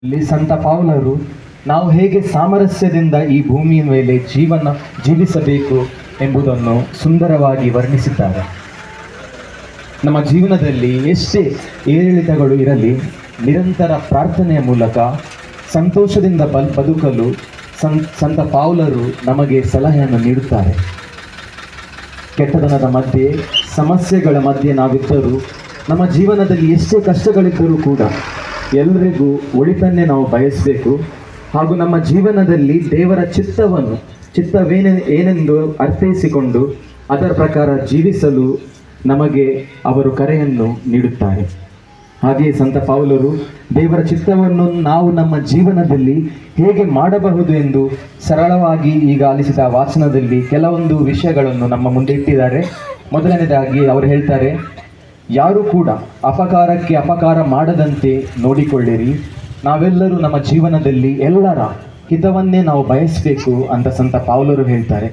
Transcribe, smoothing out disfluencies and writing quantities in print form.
ಇಲ್ಲಿ ಸಂತ ಪೌಲರು ನಾವು ಹೇಗೆ ಸಾಮರಸ್ಯದಿಂದ ಈ ಭೂಮಿಯ ಮೇಲೆ ಜೀವಿಸಬೇಕು ಎಂಬುದನ್ನು ಸುಂದರವಾಗಿ ವರ್ಣಿಸಿದ್ದಾರೆ. ನಮ್ಮ ಜೀವನದಲ್ಲಿ ಎಷ್ಟೇ ಏರಿಳಿತಗಳು ಇರಲಿ, ನಿರಂತರ ಪ್ರಾರ್ಥನೆಯ ಮೂಲಕ ಸಂತೋಷದಿಂದ ಬದುಕಲು ಸಂತ ಪೌಲರು ನಮಗೆ ಸಲಹೆಯನ್ನು ನೀಡುತ್ತಾರೆ. ಕೆಟ್ಟತನದ ಮಧ್ಯೆ, ಸಮಸ್ಯೆಗಳ ಮಧ್ಯೆ ನಾವಿದ್ದರೂ, ನಮ್ಮ ಜೀವನದಲ್ಲಿ ಎಷ್ಟೇ ಕಷ್ಟಗಳಿದ್ದರೂ ಕೂಡ ಎಲ್ಲರಿಗೂ ಒಳಿತನ್ನೇ ನಾವು ಬಯಸಬೇಕು. ಹಾಗೂ ನಮ್ಮ ಜೀವನದಲ್ಲಿ ದೇವರ ಚಿತ್ತವೇನೆಂದು ಅರ್ಥೈಸಿಕೊಂಡು ಅದರ ಪ್ರಕಾರ ಜೀವಿಸಲು ನಮಗೆ ಅವರು ಕರೆಯನ್ನು ನೀಡುತ್ತಾರೆ. ಹಾಗೆಯೇ ಸಂತ ಪೌಲರು ದೇವರ ಚಿತ್ತವನ್ನು ನಾವು ನಮ್ಮ ಜೀವನದಲ್ಲಿ ಹೇಗೆ ಮಾಡಬಹುದು ಎಂದು ಸರಳವಾಗಿ ಈಗ ಆಲಿಸಿದ ವಾಚನದಲ್ಲಿ ಕೆಲವೊಂದು ವಿಷಯಗಳನ್ನು ನಮ್ಮ ಮುಂದೆ ಇಟ್ಟಿದ್ದಾರೆ. ಮೊದಲನೇದಾಗಿ ಅವರು ಹೇಳ್ತಾರೆ, ಯಾರು ಕೂಡ ಅಪಕಾರಕ್ಕೆ ಅಪಕಾರ ಮಾಡದಂತೆ ನೋಡಿಕೊಳ್ಳಿರಿ. ನಾವೆಲ್ಲರೂ ನಮ್ಮ ಜೀವನದಲ್ಲಿ ಎಲ್ಲರ ಹಿತವನ್ನೇ ನಾವು ಬಯಸಬೇಕು ಅಂತ ಸಂತ ಪೌಲರು ಹೇಳ್ತಾರೆ.